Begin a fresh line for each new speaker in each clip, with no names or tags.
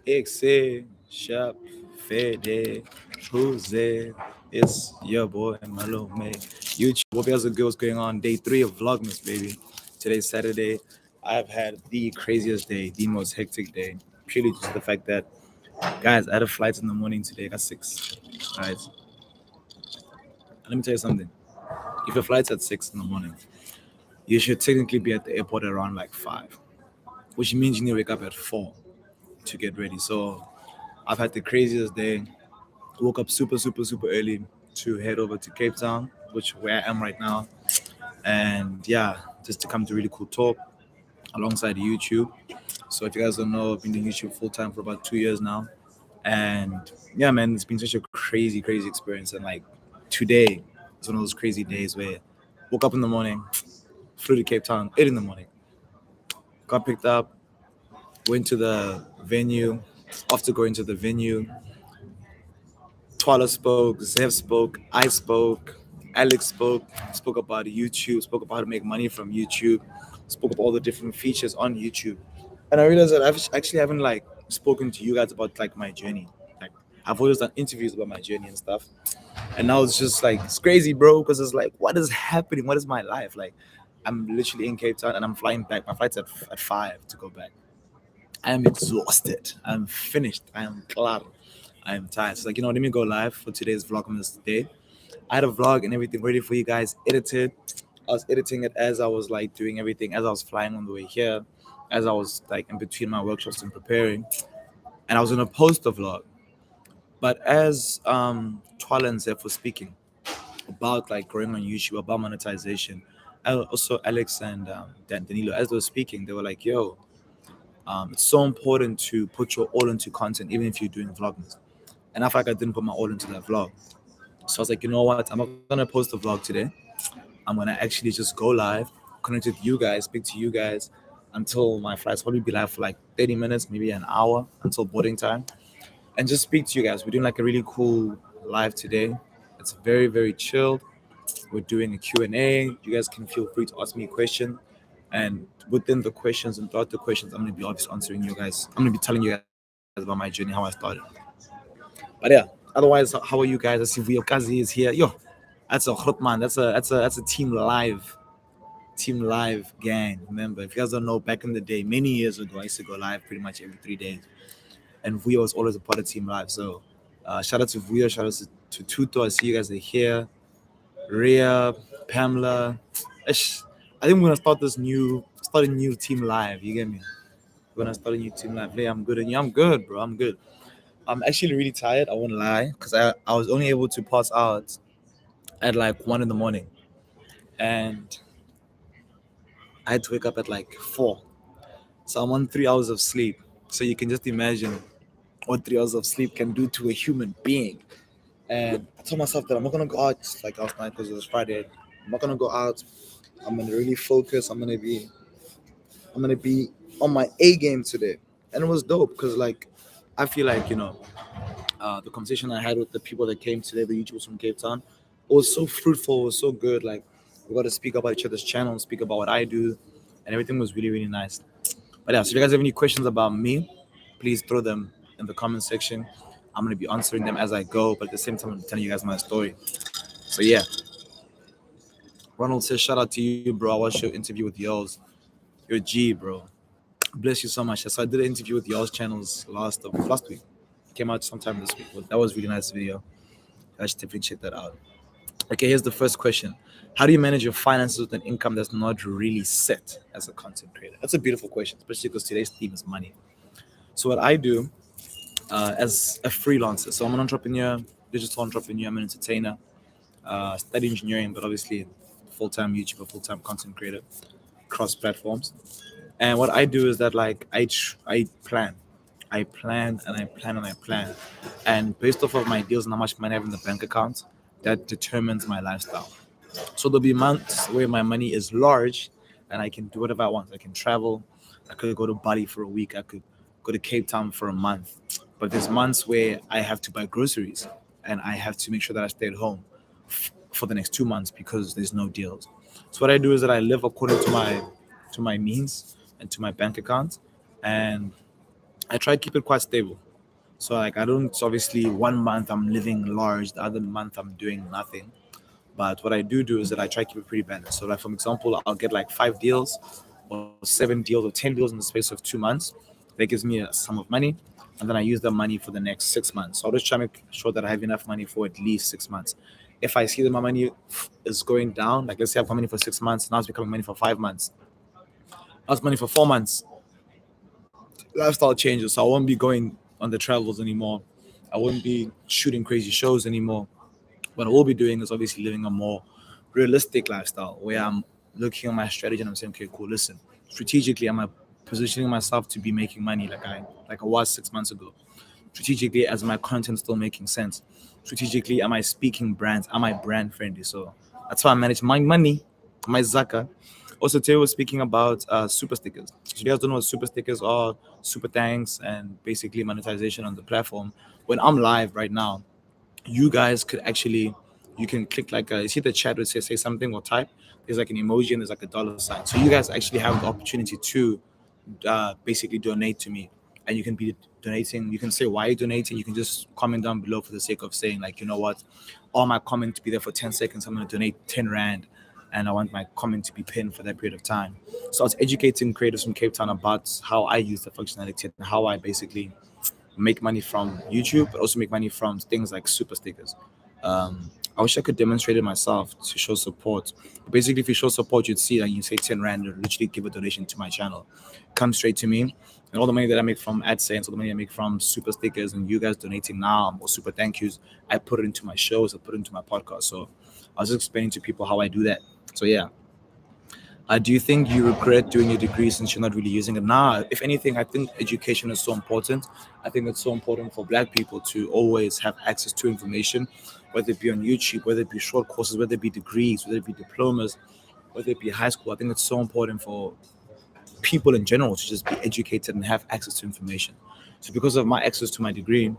Ekse, shap, fede, who's there? It's your boy Malo May. YouTube, hope you guys are good. What's going on? Day 3 of Vlogmas, baby. Today's Saturday. I've had the craziest day, the most hectic day. Purely just the fact that, guys, I had a flight in the morning today at 6. Guys, let me tell you something. If your flight's at 6 in the morning, you should technically be at the airport around like 5, which means you need to wake up at 4 to get ready. So I've had the craziest day. Woke up super early to head over to Cape Town, which where I am right now. And yeah, just to come to really cool talk alongside YouTube. So if you guys don't know, I've been doing YouTube full time for about 2 years now. And yeah, man, it's been such a crazy experience. And like today is one of those crazy days where woke up in the morning, flew to Cape Town, 8 in the morning, got picked up, went to the venue. After going to the venue, Twala spoke, Zev spoke, I spoke, Alex spoke about YouTube, spoke about how to make money from YouTube, spoke about all the different features on YouTube. And I realized that I've actually haven't like spoken to you guys about like my journey. Like I've always done interviews about my journey and stuff. And now it's just like it's crazy, bro, because it's like, what is happening? What is my life? Like I'm literally in Cape Town and I'm flying back. My flight's at 5 to go back. I am exhausted. I'm finished. I am klar. I am tired. So like, let me go live for today's Vlogmas day. I had a vlog and everything ready for you guys, edited. I was editing it as I was like doing everything, as I was flying on the way here, as I was like in between my workshops and preparing. And I was gonna post the vlog. But as Twala and Zeph was speaking about like growing on YouTube, about monetization, also Alex and Danilo, as they were speaking, they were like, yo, it's so important to put your all into content, even if you're doing vlogmas. And I felt like I didn't put my all into that vlog. So I was like, you know what? I'm not gonna post the vlog today. I'm gonna actually just go live, connect with you guys, speak to you guys until my flight's probably be live for like 30 minutes, maybe an hour until boarding time, and just speak to you guys. We're doing like a really cool live today. It's very chilled. We're doing a Q&A. You guys can feel free to ask me a question. And within the questions and throughout the questions, I'm going to be obviously answering you guys. I'm going to be telling you guys about my journey, how I started. But yeah, otherwise, how are you guys? I see Vio Kazi is here. Yo, that's a hot man. That's a team live gang. Remember, if you guys don't know, back in the day, many years ago, I used to go live pretty much every 3 days, and Vio was always a part of team live. So shout out to Vio, shout out to Tuto. I see you guys are here. Rhea, Pamela. Ish. I think we're gonna start a new team live. You get me? We're gonna start a new team live. Hey, I'm good, and you? I'm good, bro. I'm good. I'm actually really tired. I won't lie, because I was only able to pass out at like 1 in the morning, and I had to wake up at like 4. So I'm on 3 hours of sleep. So you can just imagine what 3 hours of sleep can do to a human being. And I told myself that I'm not gonna go out like last night because it was Friday. I'm not gonna go out. I'm gonna really focus. I'm gonna be on my A game today. And it was dope because like I feel like the conversation I had with the people that came today, the YouTubers from Cape Town, was so fruitful, was so good. Like we got to speak about each other's channels, speak about what I do, and everything was really nice. But yeah, so if you guys have any questions about me, please throw them in the comment section. I'm gonna be answering them as I go, but at the same time, I'm telling you guys my story. So yeah, Ronald says, shout out to you, bro. I watched your interview with Yo's. You're G, bro. Bless you so much. So I did an interview with Yo's channels last week. Came out sometime this week. But that was a really nice video. I should definitely check that out. Okay, here's the first question. How do you manage your finances with an income that's not really set as a content creator? That's a beautiful question, especially because today's theme is money. So what I do as a freelancer, so I'm an entrepreneur, digital entrepreneur, I'm an entertainer, study engineering, but obviously full-time YouTuber, full-time content creator, cross platforms. And what I do is that like I plan. I plan and I plan and I plan. And based off of my deals and how much money I have in the bank account, that determines my lifestyle. So there'll be months where my money is large and I can do whatever I want. I can travel. I could go to Bali for a week. I could go to Cape Town for a month. But there's months where I have to buy groceries and I have to make sure that I stay at home for the next 2 months because there's no deals. So what I do is that I live according to my means and to my bank account. And I try to keep it quite stable. So like I don't obviously 1 month I'm living large, the other month I'm doing nothing. But what I do is that I try to keep it pretty balanced. So like for example, I'll get like 5 deals or 7 deals or 10 deals in the space of 2 months. That gives me a sum of money, and then I use the money for the next 6 months. So I'll just try to make sure that I have enough money for at least 6 months. If I see that my money is going down, like let's say I've got money for 6 months, now it's becoming money for 5 months. Now it's money for 4 months. Lifestyle changes, so I won't be going on the travels anymore. I won't be shooting crazy shows anymore. What I will be doing is obviously living a more realistic lifestyle where I'm looking at my strategy and I'm saying, okay, cool, listen, strategically, am I positioning myself to be making money like I was 6 months ago? Strategically, as my content still making sense? Strategically, am I speaking brands? Am I brand friendly? So that's how I manage my money, my zaka. Also, today we're speaking about super stickers. If you guys don't know what super stickers are, super thanks, and basically monetization on the platform. When I'm live right now, you guys could actually, you can click like you see the chat would say something or type, there's like an emoji and there's like a dollar sign, so you guys actually have the opportunity to basically donate to me. And you can be donating, you can say why you're donating, you can just comment down below for the sake of saying like, you know what, all my comment to be there for 10 seconds, I'm going to donate 10 rand, and I want my comment to be pinned for that period of time. So I was educating creators from Cape Town about how I use the functionality and how I basically make money from YouTube, but also make money from things like super stickers. I wish I could demonstrate it myself to show support. Basically, if you show support, you'd see that you say 10 rand, or literally give a donation to my channel. Come straight to me. And all the money that I make from AdSense, all the money I make from super stickers, and you guys donating now, or super thank yous, I put it into my shows, I put it into my podcast. So I was just explaining to people how I do that. So yeah. Do you think you regret doing your degree since you're not really using it? Nah, if anything, I think education is so important. I think it's so important for Black people to always have access to information, whether it be on YouTube, whether it be short courses, whether it be degrees, whether it be diplomas, whether it be high school. I think it's so important for people in general to just be educated and have access to information. So because of my access to my degree,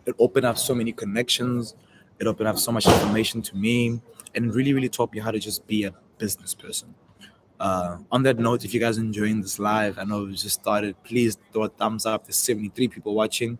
it opened up so many connections. It opened up so much information to me, and it really, really taught me how to just be a business person. On that note, if you guys are enjoying this live, I know we just started, please throw a thumbs up. There's 73 people watching.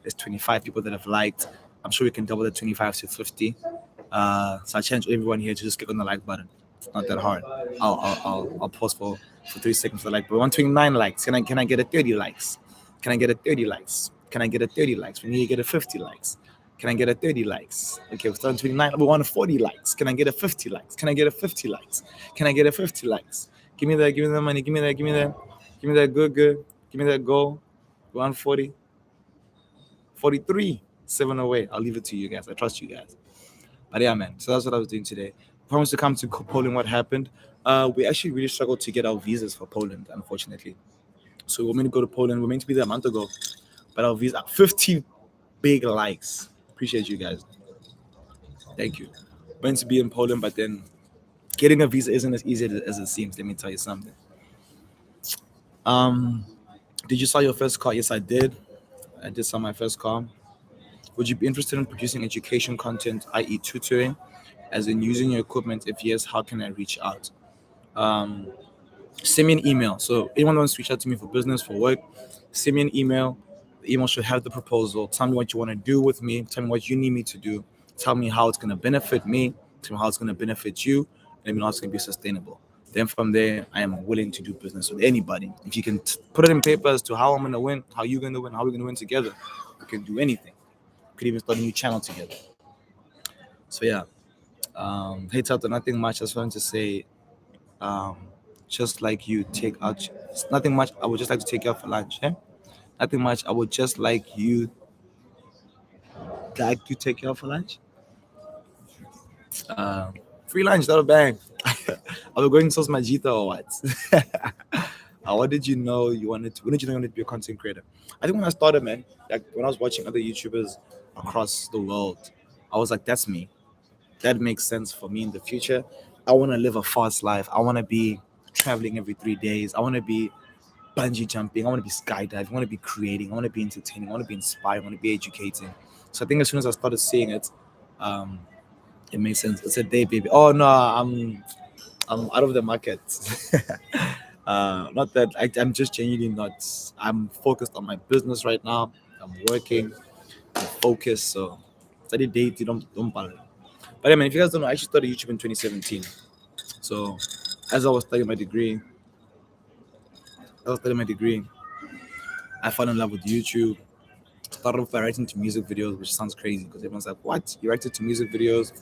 There's 25 people that have liked. I'm sure we can double the 25 to 50. So I challenge everyone here to just click on the like button. It's not that hard. I'll pause for 3 seconds for the like. But 129 likes. Can I get a 30 likes? Can I get a 30 likes? Can I get a 30 likes? We need to get a 50 likes. Can I get a 30 likes? Okay, we're starting 29. We want 40 likes. Can I get a 50 likes? Can I get a 50 likes? Can I get a 50 likes? Give me that money. Give me that. Give me that good. Give me that goal. 140. 43. 7 away. I'll leave it to you guys. I trust you guys. But yeah, man. So that's what I was doing today. Promised to come to Poland. What happened? We actually really struggled to get our visas for Poland, unfortunately. So we were meant to go to Poland. We were meant to be there a month ago. But our visa, 50 big likes. Appreciate you guys. Thank you. Meant to be in Poland, but then getting a visa isn't as easy as it seems. Let me tell you something. Did you sell your first car? Yes, I did. I did sell my first car. Would you be interested in producing education content, i.e., tutoring, as in using your equipment? If yes, how can I reach out? Send me an email. So anyone wants to reach out to me for business, for work, send me an email. The email should have the proposal. Tell me what you want to do with me. Tell me what you need me to do. Tell me how it's going to benefit me. Tell me how it's going to benefit you. And let me know how it's going to be sustainable. Then from there, I am willing to do business with anybody. If you can put it in paper as to how I'm going to win, how you're going to win, how we're going to win together, we can do anything. We could even start a new channel together. So yeah. Hey Thato, nothing much. I just wanted to say, just like you take out, nothing much. I would just like to take you out for lunch. Yeah? Nothing much. I would just like you take you out for lunch. Free lunch, not a bang. Are we going to sauce Majita or what? What did you know you wanted to? When did you know you wanted to be a content creator? I think when I started, man, like when I was watching other YouTubers across the world, I was like, that's me. That makes sense for me in the future. I want to live a fast life. I want to be traveling every 3 days. I want to be bungee jumping. I want to be skydiving. I want to be creating. I want to be entertaining. I want to be inspiring. I want to be educating. So I think as soon as I started seeing it, it made sense. It's a day, baby. Oh no, I'm out of the market. Not that I'm just genuinely not. I'm focused on my business right now. I'm working, I'm focused. So study date, you don't bother. But I mean, if you guys don't know, I actually started YouTube in 2017. So as I was studying my degree, I fell in love with YouTube. Started off by writing to music videos, which sounds crazy because everyone's like, "What? You write to music videos?"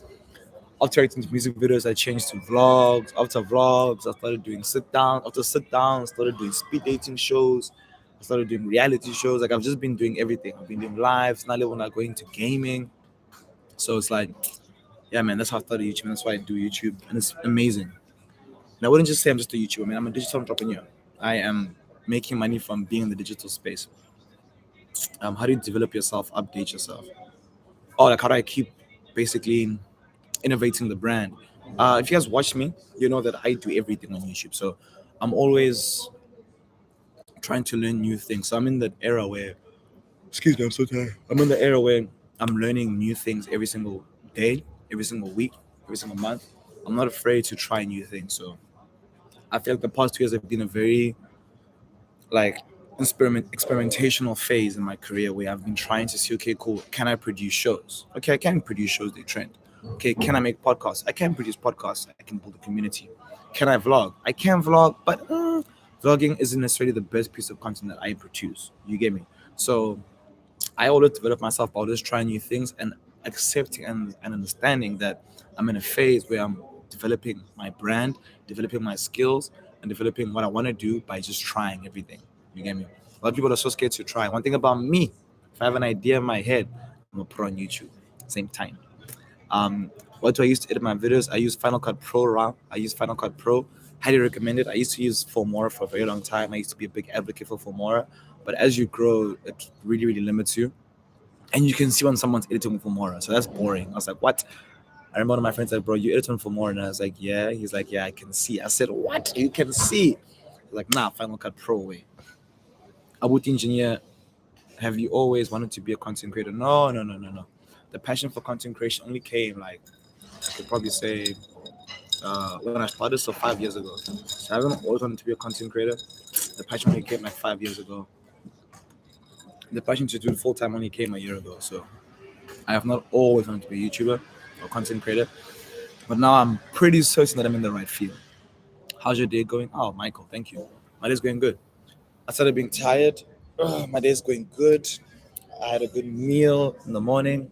After writing to music videos, I changed to vlogs. After vlogs, I started doing sit down. After sit down, I started doing speed dating shows. I started doing reality shows. Like I've just been doing everything. I've been doing lives. Now when I go into gaming, so it's like, yeah, man, that's how I started YouTube. And that's why I do YouTube, and it's amazing. And I wouldn't just say I'm just a YouTuber. I mean, I'm a digital entrepreneur. I am making money from being in the digital space. How do you develop yourself, update yourself? Oh, like how do I keep basically innovating the brand? If you guys watch me, you know that I do everything on YouTube. So I'm always trying to learn new things. So I'm in that era where, excuse me, I'm so tired. I'm in the era where I'm learning new things every single day, every single week, every single month. I'm not afraid to try new things. So I feel like the past 2 years have been a very like experimentational phase in my career where I've been trying to see, okay, cool, can I produce shows? Okay, I can produce shows, they trend. Okay, can I make podcasts? I can produce podcasts. I can build a community. Can I vlog? I can vlog, but vlogging isn't necessarily the best piece of content that I produce. You get me? So I always develop myself by always trying new things and accepting and understanding that I'm in a phase where I'm developing my brand, developing my skills, and developing what I want to do by just trying everything. You get me? A lot of people are so scared to try. One thing about me, if I have an idea in my head, I'm gonna put it on YouTube. Same time. Um, what do I use to edit my videos? I use Final Cut Pro Raw. I use Final Cut Pro. Highly recommend it. I used to use Filmora for a very long time. I used to be a big advocate for Filmora. But as you grow, it really, really limits you. And you can see when someone's editing Filmora. So that's boring. I was like, what? I remember one of my friends said, bro, you edit on Filmora. And I was like, yeah. He's like, yeah, I can see. I said, what? You can see? Like, nah, Final Cut Pro way. About engineer, have you always wanted to be a content creator? No, no, no, no, no. The passion for content creation only came like I could probably say when I started, so 5 years ago. So I haven't always wanted to be a content creator. The passion only came like 5 years ago. The passion to do it full time only came a year ago. So I have not always wanted to be a YouTuber or content creator, but now I'm pretty certain that I'm in the right field. How's your day going? Oh, Michael, thank you. My day's going good. I started being tired. My day's going good. I had a good meal in the morning.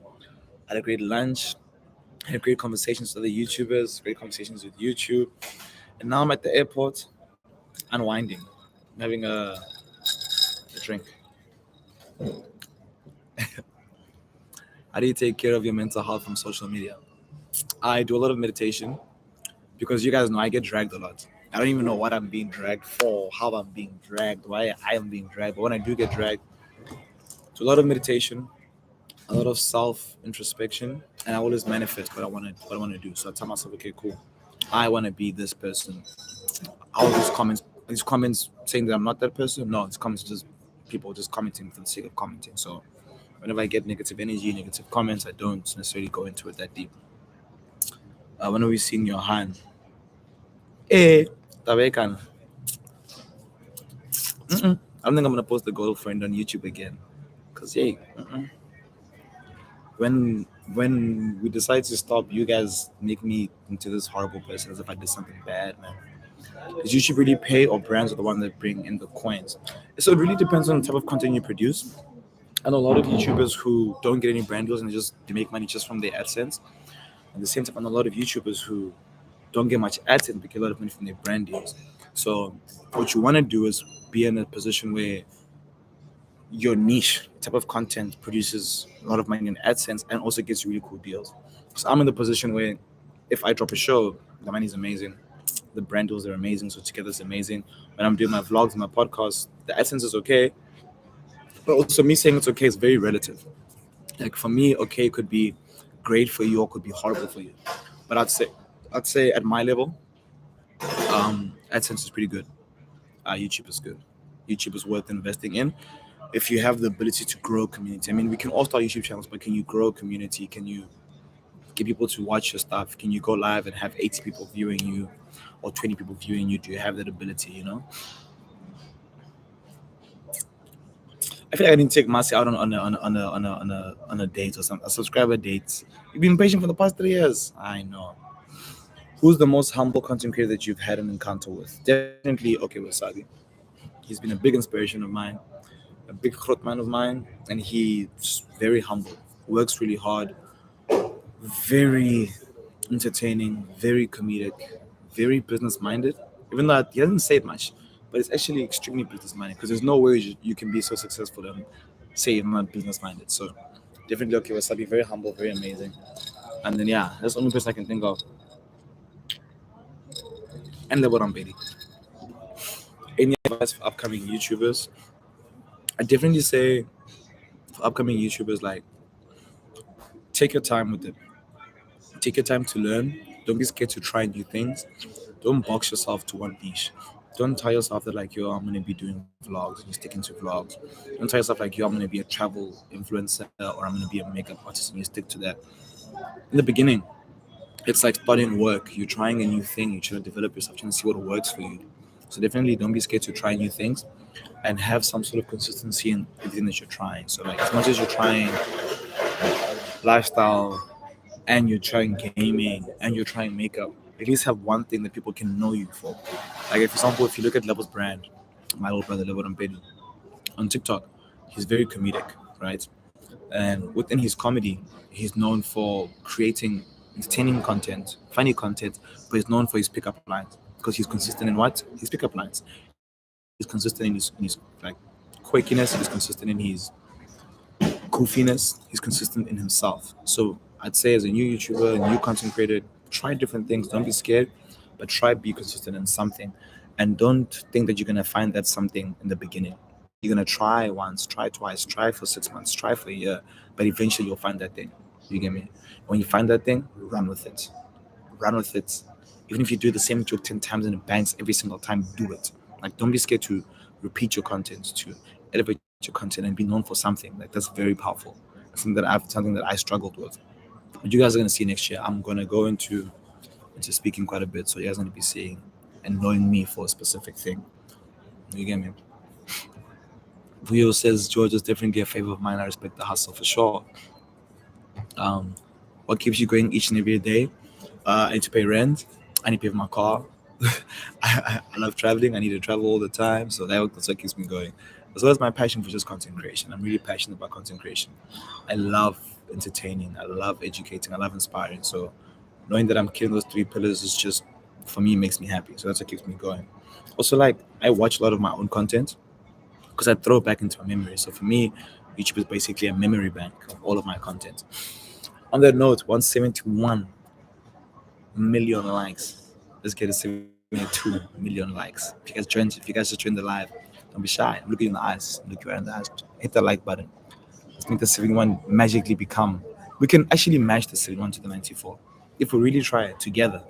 I had a great lunch. I had great conversations with other YouTubers, great conversations with YouTube. And now I'm at the airport, unwinding, having a drink. How do you take care of your mental health from social media? I do a lot of meditation because you guys know I get dragged a lot. I don't even know what I'm being dragged for, how I'm being dragged, why I am being dragged. But when I do get dragged, to a lot of meditation, a lot of self introspection, and I always manifest what I want to do. So I tell myself, okay, cool, I want to be this person. All these comments saying that I'm not that person. No, it's comments just people just commenting for the sake of commenting. So whenever I get negative energy, negative comments, I don't necessarily go into it that deep. When are we seeing your hand? Eh, Tabekan. I don't think I'm gonna post the girlfriend on YouTube again. Cause hey, when we decide to stop, you guys make me into this horrible person as if I did something bad, man. Is YouTube really pay or brands are the one that bring in the coins? So it really depends on the type of content you produce. I know a lot of YouTubers who don't get any brand deals and they make money just from their AdSense. At the same time, I know a lot of YouTubers who don't get much AdSense but get a lot of money from their brand deals. So what you want to do is be in a position where your niche type of content produces a lot of money in AdSense and also gets you really cool deals. So I'm in the position where if I drop a show, the money is amazing, the brand deals are amazing, so together it's amazing. When I'm doing my vlogs and my podcast, the AdSense is okay, but also me saying it's okay is very relative. Like for me, okay could be great for you or could be horrible for you. But I'd say at my level, AdSense is pretty good. YouTube is good. YouTube is worth investing in if you have the ability to grow a community. I mean, we can all start YouTube channels, but can you grow a community? Can you get people to watch your stuff? Can you go live and have 80 people viewing you or 20 people viewing you? Do you have that ability, you know? I feel like I didn't take Marcy out on a date or something, a subscriber date. You've been patient for the past 3 years. I know. Who's the most humble content creator that you've had an encounter with? Definitely Okay Wasabi. He's been a big inspiration of mine, a big growth man of mine, and he's very humble. Works really hard, very entertaining, very comedic, very business minded. Even though he doesn't say it much, but it's actually extremely business minded because there's no way you can be so successful and say you're not business minded. So definitely Okay Wasabi, very humble, very amazing. And then yeah, that's the only person I can think of. And Lebo Rampedi. Any advice for upcoming YouTubers? I definitely say for upcoming YouTubers, like take your time with it. Take your time to learn. Don't be scared to try new things. Don't box yourself to one niche. Don't tell yourself that like yo, I'm gonna be doing vlogs and you stick into vlogs. Don't tell yourself like yo, I'm gonna be a travel influencer or I'm gonna be a makeup artist and you stick to that. In the beginning, it's like starting work. You're trying a new thing. You're trying to develop yourself, trying to see what works for you. So definitely don't be scared to try new things and have some sort of consistency in everything that you're trying. So like as much as you're trying lifestyle and you're trying gaming and you're trying makeup, at least have one thing that people can know you for. Like, for example, if you look at Level's brand, my little brother Level Rampedi, on TikTok, he's very comedic, right? And within his comedy, he's known for creating entertaining content, funny content, but he's known for his pickup lines because he's consistent in what? His pickup lines. He's consistent in his like quirkiness. He's consistent in his goofiness. He's consistent in himself. So I'd say as a new YouTuber, a new content creator, try different things. Don't be scared, but try be consistent in something, and don't think that you're gonna find that something in the beginning. You're gonna try once, try twice, try for 6 months, try for a year, but eventually you'll find that thing. You get me? When you find that thing, run with it. Run with it. Even if you do the same joke 10 times and it bangs every single time, do it. Like don't be scared to repeat your content, to elevate your content and be known for something. Like that's very powerful. Something that I struggled with. But you guys are gonna see next year. I'm gonna go into speaking quite a bit, so you guys are gonna be seeing and knowing me for a specific thing. You get me? Vio says George is definitely a favor of mine. I respect the hustle for sure. Um, what keeps you going each and every day? I need to pay rent. I need to pay for my car. I love traveling. I need to travel all the time, so that's what keeps me going. As well as my passion for just content creation. I'm really passionate about content creation. I love entertaining. I love educating. I love inspiring. So knowing that I'm killing those three pillars is just for me makes me happy. So that's what keeps me going. Also, like I watch a lot of my own content because I throw it back into my memory. So for me, YouTube is basically a memory bank of all of my content. On that note, 171 million likes. Let's get to 72 million likes. If you guys just joined the live, don't be shy. Look you in the eyes. Look you right in the eyes. Hit the like button. Let's make the 71 magically become. We can actually match the 71 to the 94 if we really try it together.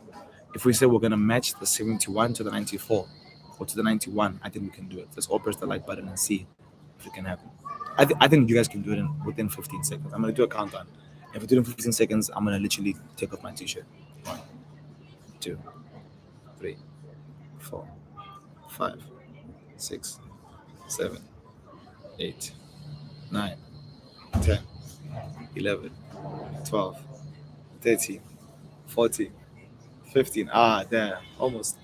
If we say we're gonna match the 71 to the 94 or to the 91, I think we can do it. Let's all press the like button and see if it can happen. I think you guys can do it within 15 seconds. I'm gonna do a countdown. If we do it in 15 seconds, I'm gonna literally take off my t-shirt. 1, 2, 3, 4, 5, 6, 7, 8, 9, 10, 11, 12, 13, 14, 15. Ah, damn, almost,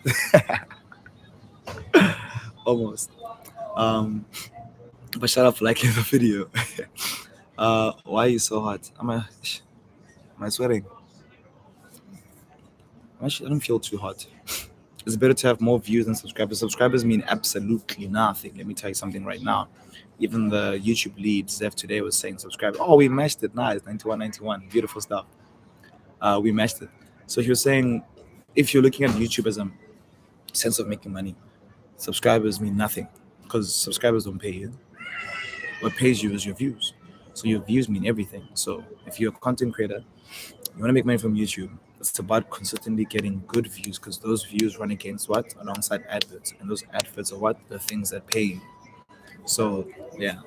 almost. Um, but shout out for liking the video. Why are you so hot? Am I sweating? Actually, I don't feel too hot. It's better to have more views than subscribers. Subscribers mean absolutely nothing. Let me tell you something right now. Even the YouTube lead, Zeph, today was saying subscribe. Oh, we matched it. Nice. 91. Beautiful stuff. We matched it. So he was saying if you're looking at YouTube as a sense of making money, subscribers mean nothing because subscribers don't pay you. What pays you is your views. So your views mean everything. So if you're a content creator, you want to make money from YouTube, it's about consistently getting good views because those views run against what? Alongside adverts. And those adverts are what? The things that pay you. So, yeah,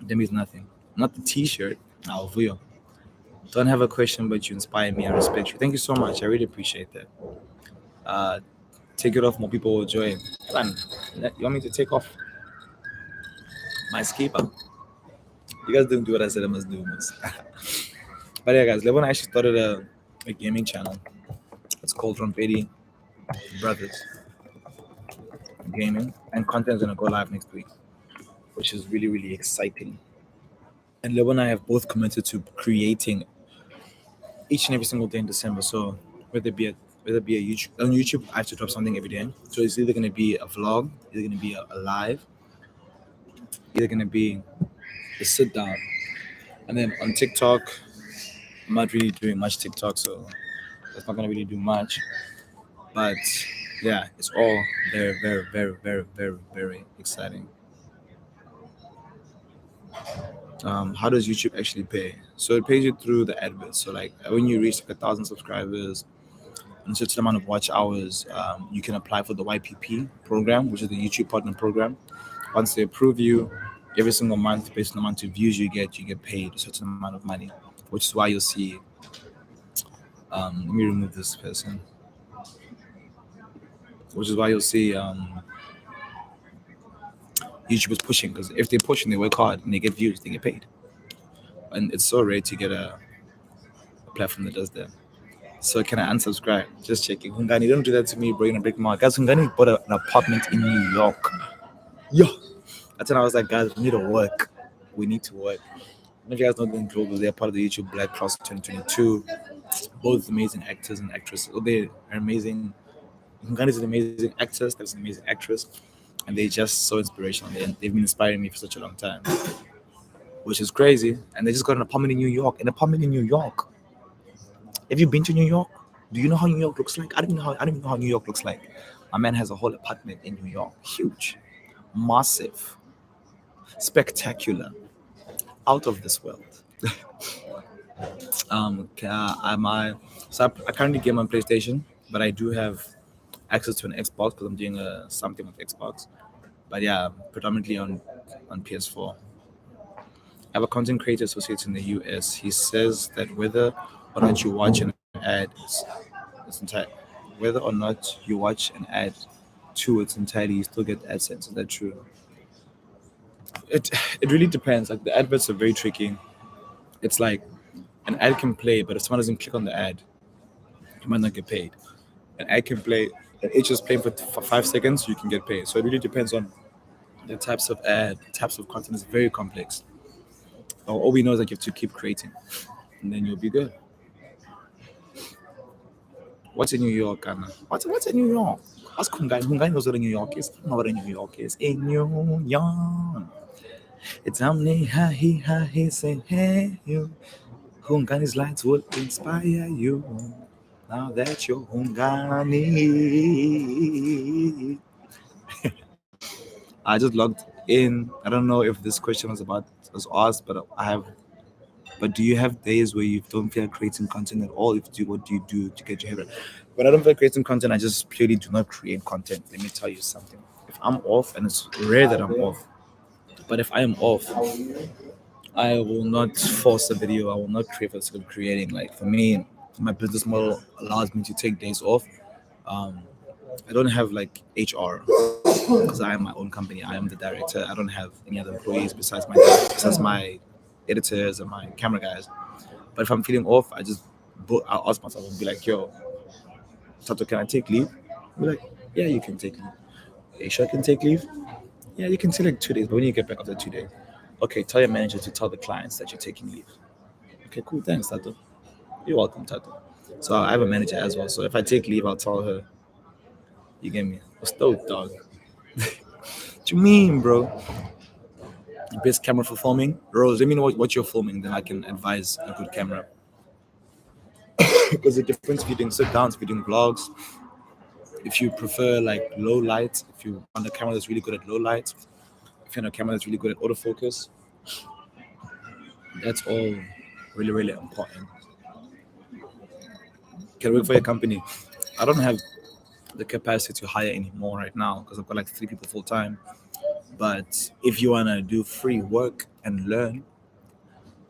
that means nothing. Not the t-shirt. Now, Vio. Don't have a question, but you inspire me. I respect you. Thank you so much. I really appreciate that. Take it off, more people will join. Man, you want me to take off my skipper? You guys didn't do what I said I must do. But yeah, guys, Levon actually started a gaming channel. It's called Rampedi Brothers Gaming, and content is gonna go live next week, which is really, really exciting. And Levon and I have both committed to creating each and every single day in December. So whether it be a YouTube on YouTube, I have to drop something every day. So it's either gonna be a vlog, either gonna be a live, either gonna be a sit down. And then on TikTok, I'm not really doing much TikTok, so that's not gonna really do much. But yeah, it's all very, very, very, very, very, very exciting. How does YouTube actually pay? So it pays you through the adverts. So like when you reach like 1,000 subscribers and a certain amount of watch hours, you can apply for the YPP program, which is the YouTube Partner Program. Once they approve you, every single month, based on the amount of views you get paid a certain amount of money, which is why you'll see. Let me remove this person. Which is why you'll see YouTubers pushing, because if they push and they work hard and they get views, they get paid. And it's so rare to get a platform that does that. So can I unsubscribe? Just checking. Hungani, don't do that to me, bro. You're gonna break my heart. Guys, Hungani bought an apartment in New York. Yo. That's when I was like, guys, we need to work. We need to work. If you guys know them global, they're part of the YouTube Black Class 2022. Both amazing actors and actresses. They are amazing. Hungani is an amazing actress. That's an amazing actress. And they're just so inspirational. They've been inspiring me for such a long time, which is crazy. And they just got an apartment in New York. An apartment in New York. Have you been to New York? Do you know how New York looks like? I don't even know how New York looks like. My man has a whole apartment in New York. Huge, massive, spectacular, out of this world. So I currently game on PlayStation, but I do have access to an Xbox because I'm doing something with Xbox. But yeah, predominantly on PS4. I have a content creator associate in the US. He says that whether or not you watch an ad, it's entire. Whether or not you watch an ad to its entirety, you still get AdSense. Is that true? It really depends. Like the adverts are very tricky. It's like an ad can play, but if someone doesn't click on the ad, you might not get paid. An ad can play, and it's just playing for 5 seconds, you can get paid. So it really depends on the types of ad, types of content. Is very complex. All we know is that you have to keep creating, and then you'll be good. What's in New York, Anna? What's in New York? Ask Hungai. Hungai knows what New York is. I know what New York is. In New York. It's Amni ha he say hey you. Hungari's lights will inspire you. Now that you're Hungary. I just logged in. I don't know if this question was asked, but I have. But do you have days where you don't feel creating content at all? What do you do to get your head right? When I don't feel creating content, I just purely do not create content. Let me tell you something. If I'm off, and it's rare that I'm off, but if I am off, I will not force a video. I will not create for the sake of creating. Like for me, my business model allows me to take days off. I don't have like HR because I am my own company. I am the director. I don't have any other employees besides my editors and my camera guys. But if I'm feeling off, I'll ask myself and be like, yo, Thato, can I take leave? Be like, yeah, you can take leave. Are you sure I can take leave? Yeah, you can take like 2 days, but when you get back after 2 days, okay, tell your manager to tell the clients that you're taking leave. Okay, cool, thanks, Thato. You're welcome, Thato. So I have a manager as well. So if I take leave, I'll tell her, you get me? What's dope, dog? What you mean, bro? Best camera for filming? Rose, let me know what you're filming, then I can advise a good camera. Because the difference if you're doing sit downs, if you're doing vlogs, if you prefer like low light, if you want a camera that's really good at low light, if you want a camera that's really good at autofocus, that's all really, really important. Can work for your company. I don't have the capacity to hire anymore right now because I've got like 3 people full time. But if you want to do free work and learn,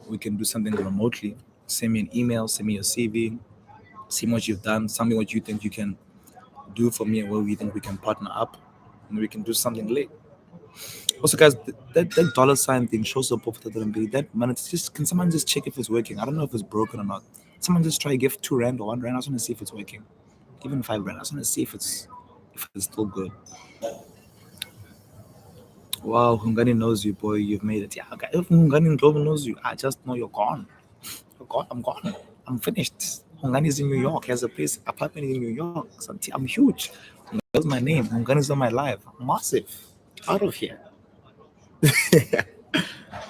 we can do something remotely. Send me an email, send me your CV, see what you've done, tell me what you think you can do for me and where we think we can partner up and we can do something late. Also, guys, that dollar sign thing shows support for the Rampedi. That man, it's just can someone just check if it's working? I don't know if it's broken or not. Someone just try give 2 rand or 1 rand. I just want to see if it's working. Even 5 rand. I just want to see if it's still good. Wow, Hungani knows you, boy. You've made it. Yeah, okay. If Hungani Global knows you, I just know you're gone. You're gone. I'm gone. I'm finished. Hungani is in New York. He has a place, apartment in New York. I'm huge. That's my name. Hungani is on my life. Massive. Out of here.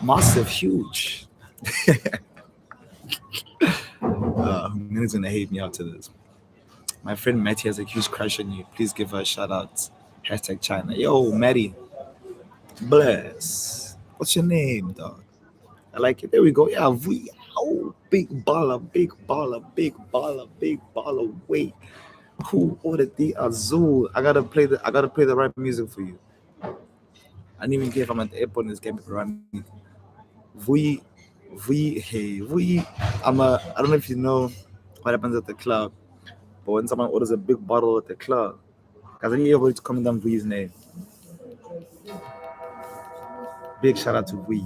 Massive, huge. Hungari's gonna hate me after this. My friend Matty has a huge crush on you. Please give her a shout out. Hashtag China. Yo, Matty. Bless. What's your name, dog? I like it. There we go. Yeah, we. Oh, big baller, big baller, big baller, big baller. Wait, who ordered the Azul? I gotta play the right music for you. I don't even care if I'm at the airport and this game is running. We, hey, I don't know if you know what happens at the club, but when someone orders a big bottle at the club, because I think everybody's coming down V's name. Big shout out to V.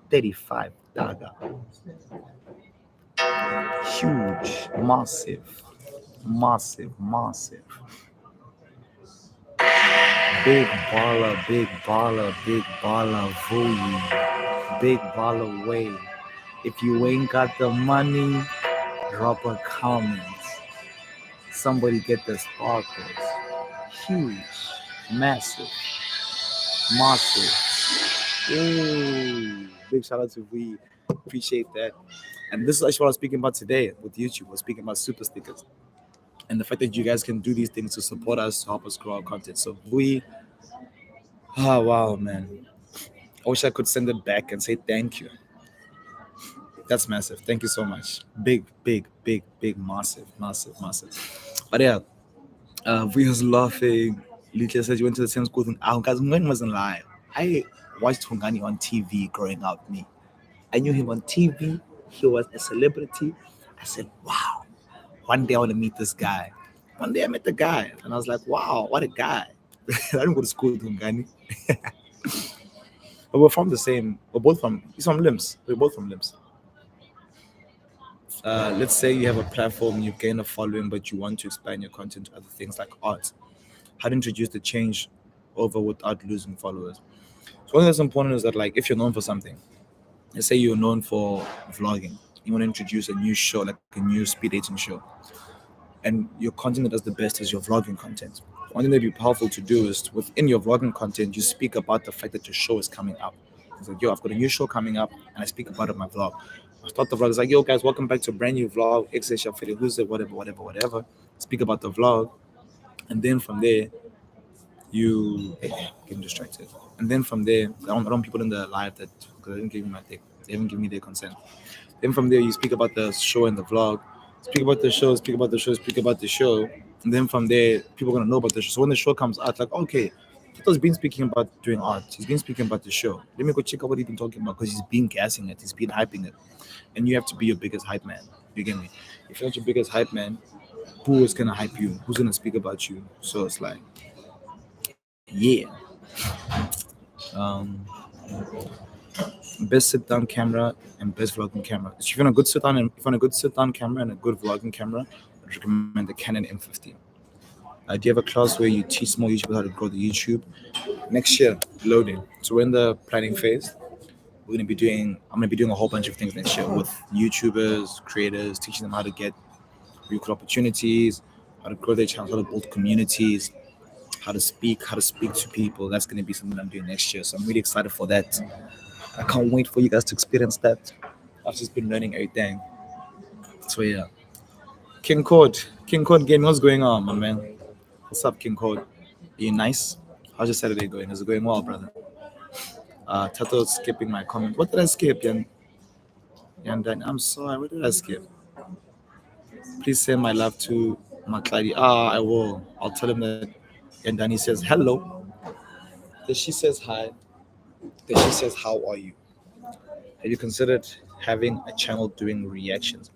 35 Daga. Huge, massive, massive, massive. Big baller, big baller, big baller, Vui. Big baller way. If you ain't got the money, drop a comment. Somebody get the sparkles. Huge, massive, massive. Ooh, big shout out to V. Appreciate that. And this is actually what I was speaking about today with YouTube. We're speaking about super stickers and the fact that you guys can do these things to support us, to help us grow our content. So we, oh wow, man. I wish I could send it back and say thank you. That's massive. Thank you so much. Big, big, big, big, massive, massive, massive. But yeah, we was laughing. Lita said you went to the same school. Guys, Hungani wasn't lying. I watched Hungani on TV growing up. Me, I knew him on TV. He was a celebrity. I said, wow, one day I want to meet this guy. One day I met the guy, and I was like, wow, what a guy. I didn't go to school with Hungani. But we're from the same, he's from Limbs. We're both from Limbs. Let's say you have a platform, you've gained a following, but you want to expand your content to other things like art. How to introduce the change over without losing followers. So one that's important is that, like, if you're known for something, let's say you're known for vlogging, you want to introduce a new show, like a new speed dating show, and your content that does the best is your vlogging content. One thing that'd be powerful to do is within your vlogging content, you speak about the fact that your show is coming up. It's like, yo, I've got a new show coming up, and I speak about it in my vlog. I start the vlog. It's like, yo, guys, welcome back to a brand new vlog. Ekse, shap, fede, who's it, whatever. Speak about the vlog, and then from there, you getting distracted. And then from there, I don't people in the live that because they didn't give me my thing. They haven't given me their consent. Then from there, you speak about the show and the vlog. Speak about the show. Speak about the show. Speak about the show. And then from there, people are gonna know about the show. So when the show comes out, like, okay, Tito's been speaking about doing art. He's been speaking about the show. Let me go check out what he's been talking about because he's been gassing it. He's been hyping it. And you have to be your biggest hype man. You get me? If you're not your biggest hype man, who is gonna hype you? Who's gonna speak about you? So it's like, yeah. Um, best sit down camera and best vlogging camera. If you want a good sit down camera and a good vlogging camera, I'd recommend the Canon M50. Do you have a class where you teach small YouTubers how to grow the YouTube? Next year, loading. So we're in the planning phase. I'm gonna be doing a whole bunch of things next year with YouTubers, creators, teaching them how to get real good opportunities, how to grow their channels, how to build communities, how to speak to people. That's gonna be something I'm doing next year. So I'm really excited for that. I can't wait for you guys to experience that. I've just been learning everything. So yeah. King Code Gaming, what's going on, my man? What's up, King Code? Are you nice? How's your Saturday going? Is it going well, brother? Thato skipping my comment. What did I skip, Yan? I'm sorry, what did I skip? Please send my love to Makladi. I will. I'll tell him that Yandani says hello. That she says hi. Then she says, "How are you? Have you considered having a channel doing reactions?"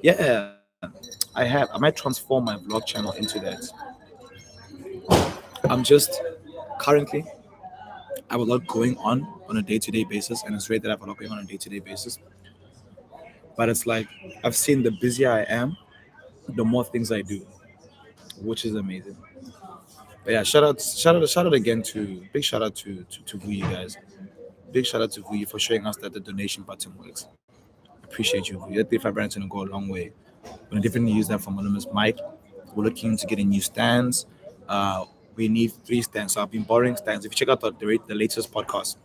Yeah, I have. I might transform my vlog channel into that. I'm just currently I have a lot going on a day-to-day basis, and it's great that I have a lot going on a day-to-day basis. But it's like I've seen the busier I am, the more things I do, which is amazing. But yeah, shout out again to big shout out to Vu, guys. Big shout out to Vu for showing us that the donation button works. Appreciate you. Your 35 brands gonna go a long way. We're gonna definitely use that for anonymous mic. We're looking to get a new stands. Uh, we need 3 stands. So I've been borrowing stands. If you check out the latest podcast,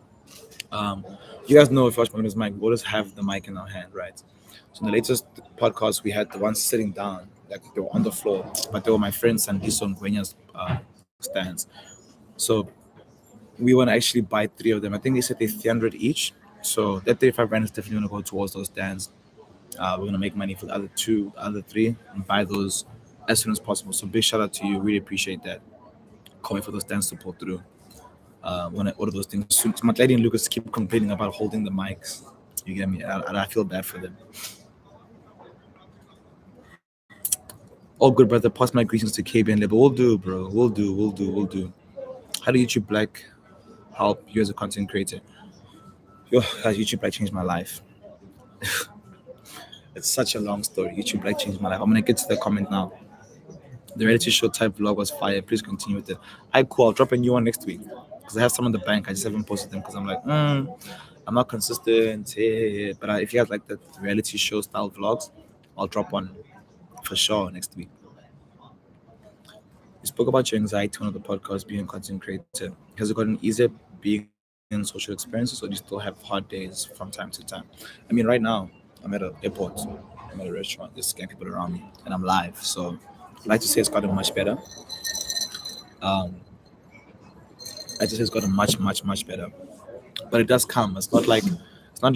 um, you guys know if you watch anonymous mic, we always have the mic in our hand, right? So in the latest podcast, we had the ones sitting down, like they were on the floor, but they were my friend Sandiso and Gwenya's stands. So we want to actually buy 3 of them. I think they said they're 300 each. So that 35 rand is definitely going to go towards those stands. We're going to make money for the other 2, the other 3, and buy those as soon as possible. So big shout out to you. Really appreciate that. Can't wait for those stands to pull through. When I order those things soon. My lady and Lucas keep complaining about holding the mics. You get me? I feel bad for them. All good, brother. Pass my greetings to KB and Lebo. We'll do, bro. We'll do. How do YouTube Black help you as a content creator? Yo, guys, YouTube Black changed my life. It's such a long story. YouTube Black changed my life. I'm gonna get to the comment now. The reality show type vlog was fire. Please continue with it. Cool. I'll drop a new one next week because I have some in the bank. I just haven't posted them because I'm like, I'm not consistent. But if you guys like the reality show style vlogs, I'll drop one for sure next week. You spoke about your anxiety on the podcast being a content creator. Has it gotten easier being in social experiences, or do you still have hard days from time to time? I mean, right now, I'm at an airport, I'm at a restaurant, there's scan people around me, and I'm live. So I'd like to say it's gotten much better. Um, I just say it's gotten much better. But it does come. It's not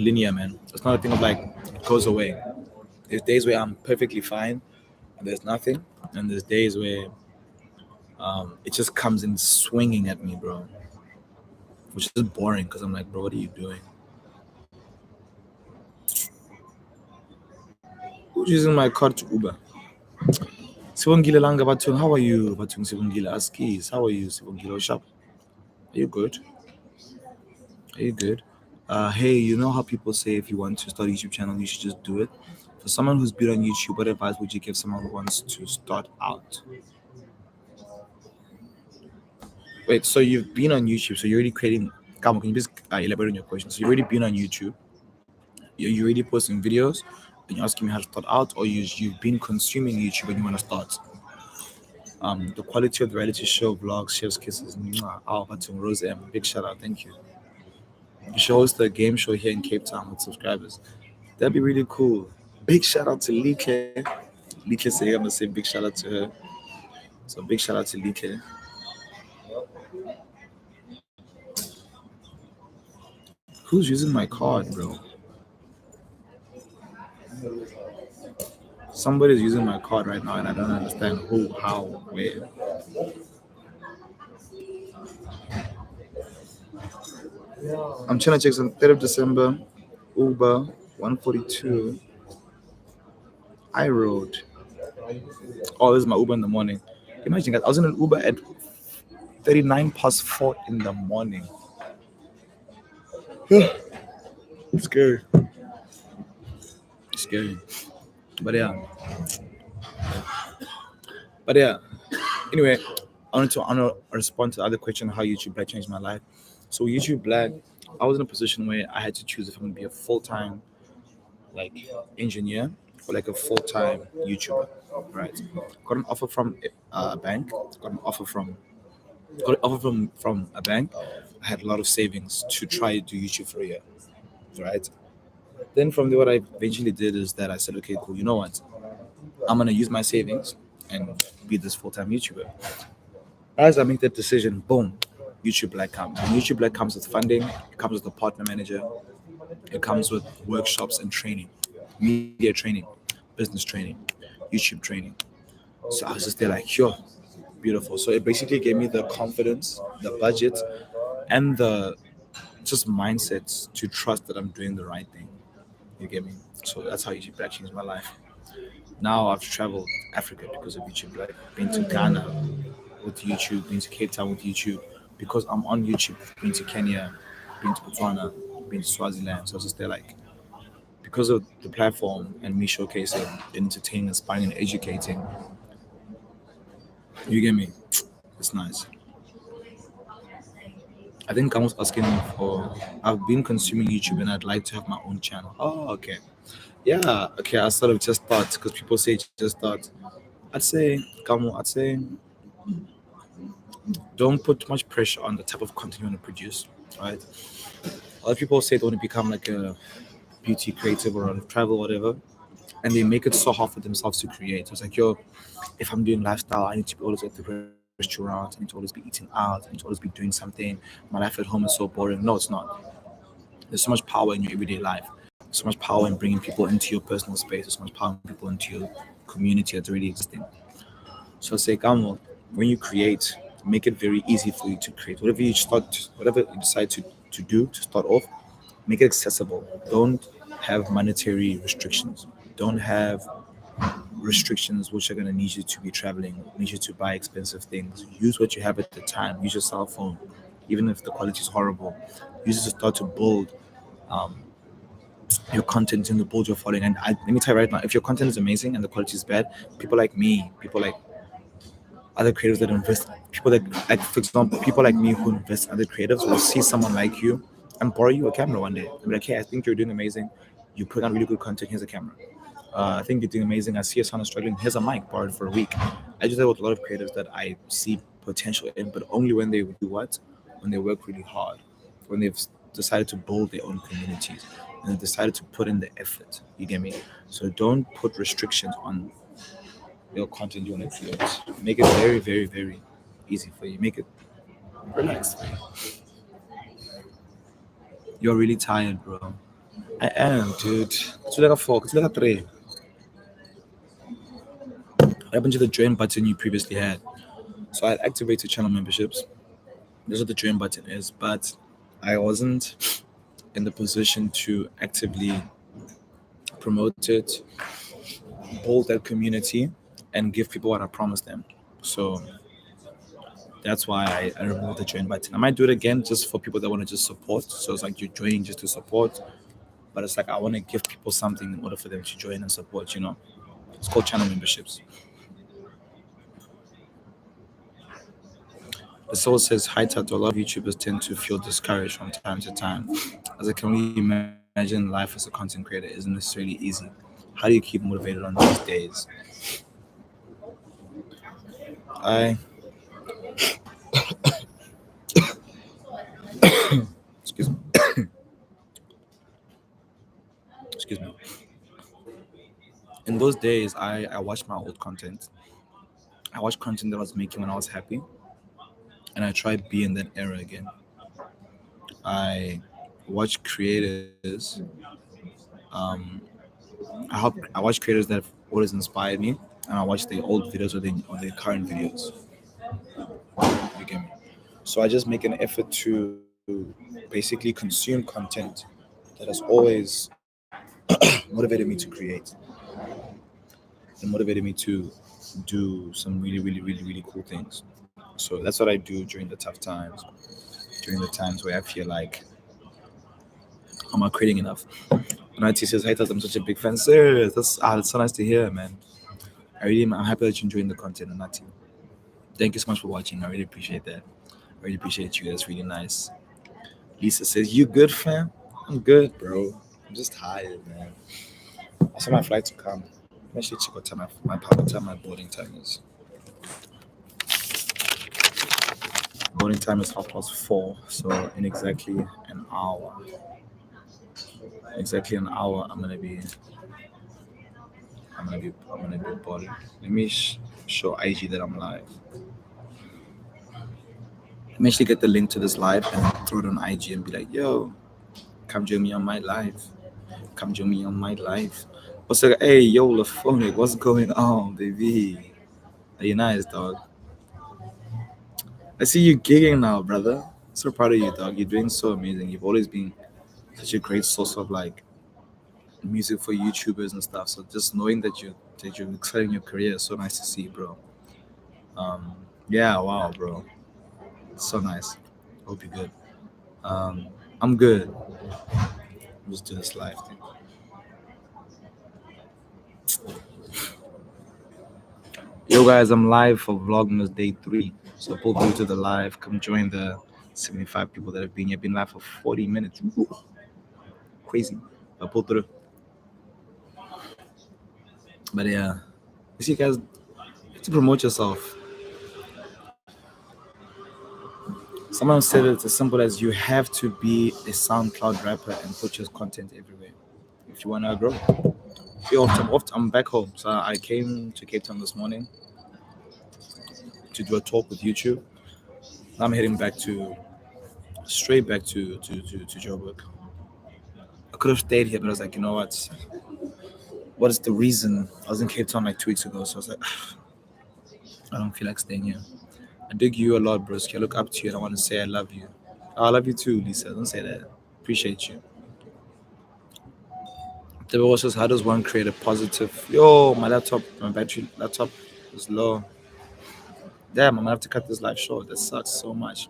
linear, man. It's not a thing of like it goes away. There's days where I'm perfectly fine and there's nothing, and there's days where it just comes in swinging at me, bro, which is boring because I'm like, bro, what are you doing? Who's using my card to Uber? Sibongile Langa Batung, how are you? Batung Sibongile Askis, how are you? Sibongile Shap, are you good? Are you good? Hey, you know how people say if you want to start a YouTube channel, you should just do it? For someone who's been on YouTube, what advice would you give someone who wants to start out? Wait, so you've been on YouTube, so you're already creating. Come on, can you just elaborate on your question? So you've already been on YouTube, you're already posting videos, and you're asking me how to start out, or you've been consuming YouTube and you want to start? The quality of the reality show, vlogs, chef's kisses, Batung, Rose M, big shout out, thank you. You should host a game show here in Cape Town with subscribers. That'd be really cool. Big shout out to Like. Like said I'm gonna say big shout out to her. So big shout out to Like. Who's using my card, bro? Somebody's using my card right now and I don't understand who, how, where. I'm trying to check some 3rd of December, Uber 142. I rode. Oh, this is my Uber in the morning. Imagine guys, I was in an Uber at 39 past 4 in the morning. It's scary. It's scary. But yeah. Anyway, I want to respond to the other question, how YouTube Black changed my life. So YouTube Black, I was in a position where I had to choose if I'm gonna be a full-time like engineer or like a full-time YouTuber, right? Got an offer from a bank. Got an offer from a bank. I had a lot of savings to try to do YouTube for a year, right? Then from there, what I eventually did is that I said, okay, cool. You know what? I'm gonna use my savings and be this full-time YouTuber. As I make that decision, boom, YouTube Black comes. And YouTube Black comes with funding. It comes with a partner manager. It comes with workshops and training, media training, business training, YouTube training. So I was just there like, yo, beautiful. So it basically gave me the confidence, the budget, and the just mindsets to trust that I'm doing the right thing. You get me? So that's how YouTube that changed my life. Now I've traveled Africa because of YouTube. Like been to Ghana with YouTube, been to Cape Town with YouTube. Because I'm on YouTube, been to Kenya, been to Botswana, been to Swaziland. So it's just there like because of the platform and me showcasing, entertaining, inspiring, and educating. You get me? It's nice. I think I was asking me for. I've been consuming YouTube and I'd like to have my own channel. Oh, okay. Yeah, okay. I sort of just thought because people say just thought. I'd say, Kamu, I'd say don't put too much pressure on the type of content you want to produce, right? A lot of people say they want to become like a beauty creative or on travel, whatever, and they make it so hard for themselves to create. So it's like, yo, if I'm doing lifestyle, I need to be always at the restaurant, I need to always be eating out, I need to always be doing something. My life at home is so boring. No, it's not. There's so much power in your everyday life. There's so much power in bringing people into your personal space. There's so much power in people into your community that's already existing. So say, Kamo, when you create, make it very easy for you to create. Whatever you decide to do to start off, make it accessible. Don't have monetary restrictions. Don't have restrictions which are going to need you to be traveling, need you to buy expensive things. Use what you have at the time. Use your cell phone, even if the quality is horrible. Use it to start to build um, your content and to build your following. And let me tell you right now, if your content is amazing and the quality is bad, people like me, people like other creators that invest, people that, like, for example, people like me who invest in other creatives will see someone like you and borrow you a camera one day. And be like, hey, I think you're doing amazing. You put on really good content. Here's a camera. I think you're doing amazing. I see your son is struggling. Here's a mic borrowed for a week. I do that with a lot of creators that I see potential in, but only when they do what? When they work really hard, when they've decided to build their own communities and they've decided to put in the effort. You get me? So don't put restrictions on your content you want to create. Make it very, very, very easy for you. Make it relaxed for you. You're really tired, bro. I am, dude. It's like a 4, it's like a 3. What happened to the join button you previously had? So I activated channel memberships. That's what the join button is, but I wasn't in the position to actively promote it, build that community, and give people what I promised them. So that's why I removed the join button. I might do it again just for people that want to just support. So it's like you're joining just to support, but it's like I want to give people something in order for them to join and support. It's called channel memberships. The soul says, hi Tato, a lot of YouTubers tend to feel discouraged from time to time. As I can only imagine, life as a content creator isn't necessarily easy. How do you keep motivated on these days? I, excuse me, excuse me. In those days, I watched my old content. I watched content that I was making when I was happy, and I tried being that era again. I watch creators. Um, I watch creators that have always inspired me, and I watch their old videos or their current videos. You get me? So I just make an effort to basically consume content that has always motivated me to create and motivated me to do some really, really, really, really cool things. So that's what I do during the tough times, during the times where I feel like I'm not creating enough. When IT says, "Hey, Tat, I'm such a big fan." Serious. That's so nice to hear, man. I'm happy that you're enjoying the content, and Nati. Thank you so much for watching. I really appreciate that. I really appreciate you. That's really nice. Lisa says, "You good, fam?" I'm good, bro. I'm just tired, man. I saw my flight to come. Let me actually check what time my boarding time is. Boarding time is 4:30, so in exactly an hour. Exactly an hour, I'm gonna be boarding. Let me show IG that I'm live. Let me actually get the link to this live and throw it on IG and be like, "Yo, come join me on my live. Come join me on my live." What's up? Hey, yo, Laphonic, what's going on, baby? Are you nice, dog? I see you gigging now, brother. So proud of you, dog. You're doing so amazing. You've always been such a great source of like music for YouTubers and stuff. So just knowing that you're exciting your career is so nice to see, bro. Um, yeah, wow, bro. So nice. Hope you're good. Um, I'm good. I'm just doing this live thing. Yo, guys, I'm live for Vlogmas Day 3. So pull through to the live. Come join the 75 people that have been here. Been live for 40 minutes. Ooh, crazy. But pull through. But yeah, you see, guys, you have to promote yourself. Someone said it's as simple as you have to be a SoundCloud rapper and put your content everywhere if you want to grow. Yo, I'm back home. So I came to Cape Town this morning to do a talk with YouTube. Now I'm heading back to straight back to Joburg. I could have stayed here, but I was like, you know what is the reason? I was in Cape Town like 2 weeks ago, so I was like, I don't feel like staying here. I dig you a lot, broski. I look up to you and I want to say I love you. I love you too, Lisa. Don't say that. Appreciate you. The was just how does one create a positive? Yo, my laptop is low. Damn, I'm gonna have to cut this live short. That sucks so much.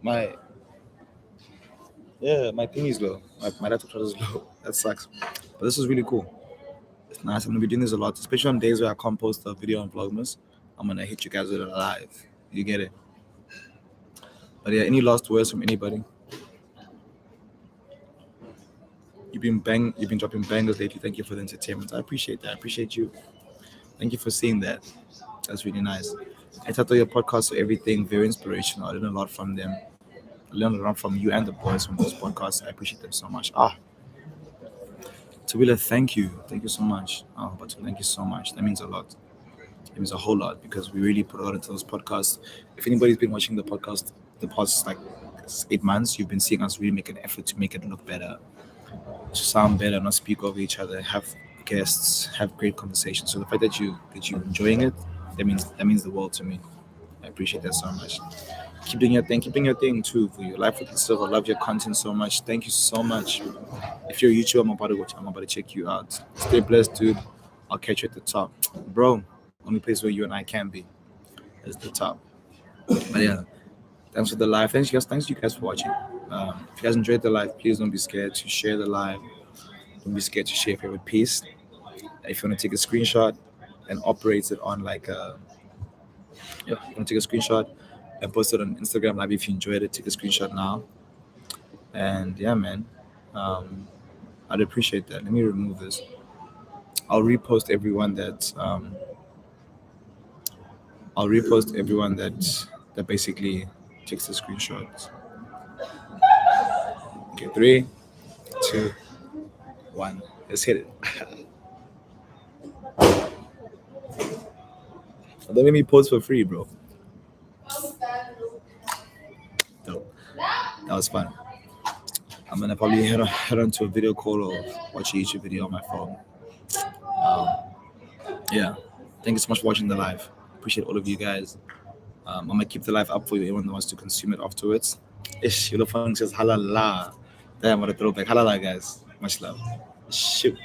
My my thing is low. My laptop is low. That sucks. But this is really cool. It's nice. I'm gonna be doing this a lot, especially on days where I can't post a video on Vlogmas. I'm gonna hit you guys with it live. You get it. But yeah, any last words from anybody? You've been dropping bangers lately. Thank you for the entertainment. I appreciate that. I appreciate you. Thank you for seeing that. That's really nice. I thought your podcast or everything very inspirational. I learned a lot from them. I learned a lot from you and the boys from those podcasts. I appreciate them so much. Tawila, thank you. Thank you so much. But thank you so much. That means a lot. It means a whole lot because we really put a lot into those podcasts. If anybody's been watching the podcast the past like 8 months, you've been seeing us really make an effort to make it look better, to sound better, not speak over each other, have guests, have great conversations. So the fact that you're enjoying it, that means the world to me. I appreciate that so much. Keep doing your thing too for your life with yourself. I love your content so much. Thank you so much. If you're a YouTuber, I'm about to check you out. Stay blessed, dude. I'll catch you at the top, bro. Only place where you and I can be is the top. But yeah, thanks for the live. Thanks you guys for watching. If you guys enjoyed the live, please don't be scared to share the live. Don't be scared to share your favorite piece. If you want to take a screenshot and operate it on like you want to take a screenshot and post it on Instagram live if you enjoyed it. Take a screenshot now. And yeah, man, I'd appreciate that. Let me remove this. I'll repost everyone that basically takes the screenshots. Okay, 3, 2, 1. Let's hit it. Don't let me post for free, bro. Dope. That was fun. I'm gonna probably head on to a video call or watch a YouTube video on my phone. Yeah. Thank you so much for watching the live. Appreciate all of you guys. I'm gonna keep the live up for you, anyone that wants to consume it afterwards. Ish, your phone says halala. Damn, what a throwback. Halala, guys. Much love. Shoot.